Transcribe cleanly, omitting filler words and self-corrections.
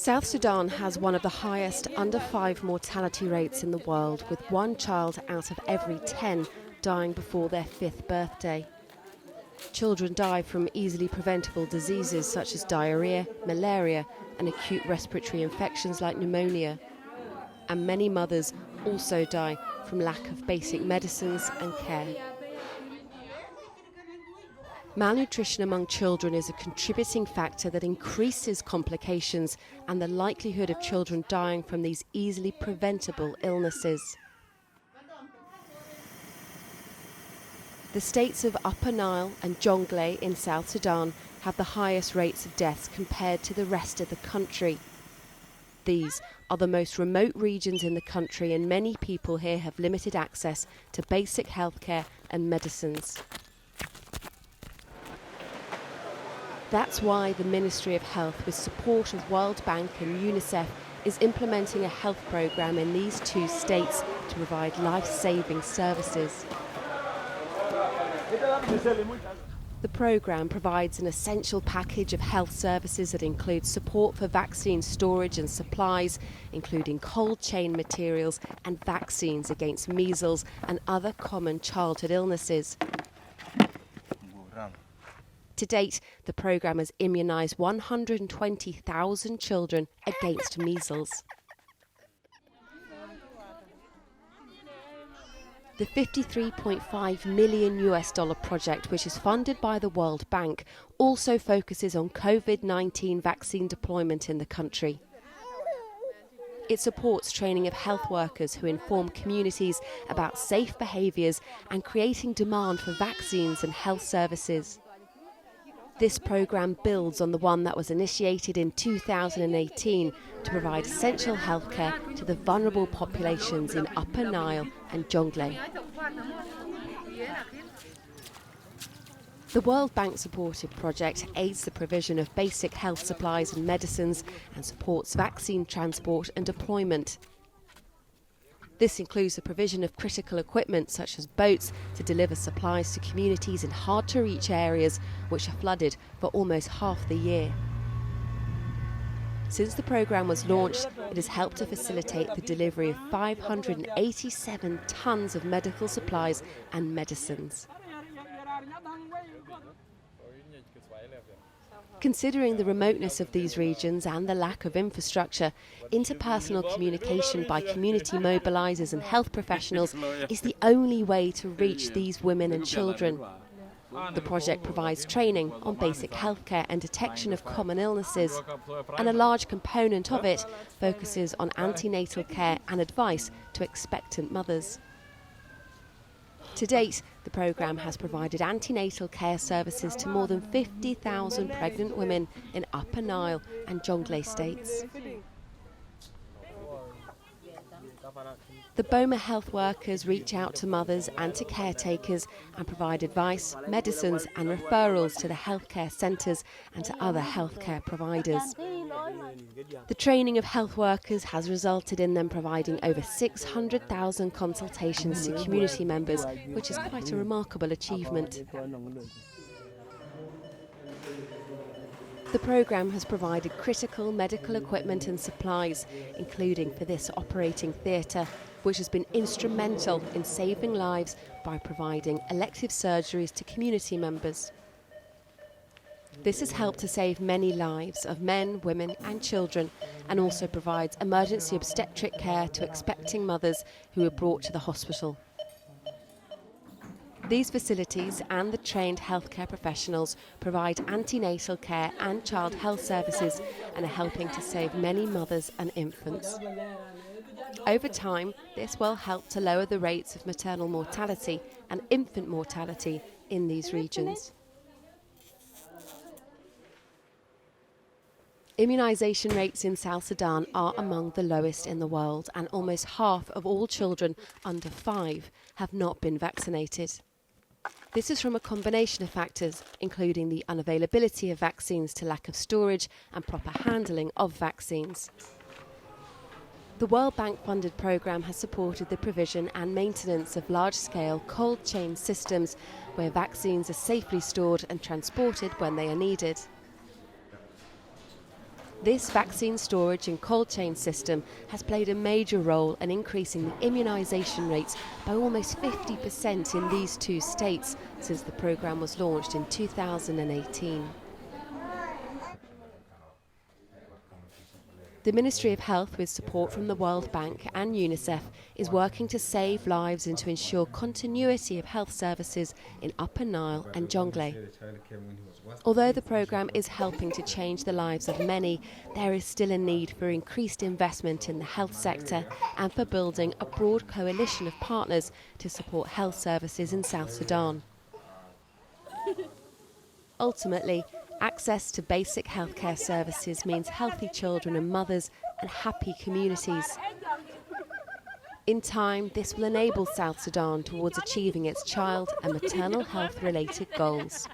South Sudan has one of the highest under-5 mortality rates in the world, with 1 child out of every 10 dying before their 5th birthday. Children die from easily preventable diseases such as diarrhea, malaria and acute respiratory infections like pneumonia. And many mothers also die from lack of basic medicines and care. Malnutrition among children is a contributing factor that increases complications and the likelihood of children dying from these easily preventable illnesses. The states of Upper Nile and Jonglei in South Sudan have the highest rates of deaths compared to the rest of the country. These are the most remote regions in the country, and many people here have limited access to basic healthcare and medicines. That's why the Ministry of Health, with support of World Bank and UNICEF, is implementing a health programme in these 2 states to provide life-saving services. The programme provides an essential package of health services that includes support for vaccine storage and supplies, including cold chain materials and vaccines against measles and other common childhood illnesses. To date, the programme has immunised 120,000 children against measles. The $53.5 million project, which is funded by the World Bank, also focuses on COVID-19 vaccine deployment in the country. It supports training of health workers who inform communities about safe behaviours and creating demand for vaccines and health services. This programme builds on the one that was initiated in 2018 to provide essential healthcare to the vulnerable populations in Upper Nile and Jonglei. The World Bank-supported project aids the provision of basic health supplies and medicines and supports vaccine transport and deployment. This includes the provision of critical equipment such as boats to deliver supplies to communities in hard-to-reach areas which are flooded for almost half the year. Since the programme was launched, it has helped to facilitate the delivery of 587 tonnes of medical supplies and medicines. Considering the remoteness of these regions and the lack of infrastructure, interpersonal communication by community mobilisers and health professionals is the only way to reach these women and children. The project provides training on basic healthcare and detection of common illnesses, and a large component of it focuses on antenatal care and advice to expectant mothers. To date, the programme has provided antenatal care services to more than 50,000 pregnant women in Upper Nile and Jonglei states. The Boma health workers reach out to mothers and to caretakers and provide advice, medicines and referrals to the healthcare centres and to other healthcare providers. The training of health workers has resulted in them providing over 600,000 consultations to community members, which is quite a remarkable achievement. The programme has provided critical medical equipment and supplies, including for this operating theatre, which has been instrumental in saving lives by providing elective surgeries to community members. This has helped to save many lives of men, women and children, and also provides emergency obstetric care to expecting mothers who are brought to the hospital. These facilities and the trained healthcare professionals provide antenatal care and child health services and are helping to save many mothers and infants. Over time, this will help to lower the rates of maternal mortality and infant mortality in these regions. Immunisation rates in South Sudan are among the lowest in the world, and almost half of all children under 5 have not been vaccinated. This is from a combination of factors, including the unavailability of vaccines to lack of storage and proper handling of vaccines. The World Bank-funded programme has supported the provision and maintenance of large-scale cold chain systems where vaccines are safely stored and transported when they are needed. This vaccine storage and cold chain system has played a major role in increasing the immunisation rates by almost 50% in these two states since the programme was launched in 2018. The Ministry of Health, with support from the World Bank and UNICEF, is working to save lives and to ensure continuity of health services in Upper Nile and Jonglei. Although the programme is helping to change the lives of many, there is still a need for increased investment in the health sector and for building a broad coalition of partners to support health services in South Sudan. Ultimately, access to basic healthcare services means healthy children and mothers and happy communities. In time, this will enable South Sudan towards achieving its child and maternal health-related goals.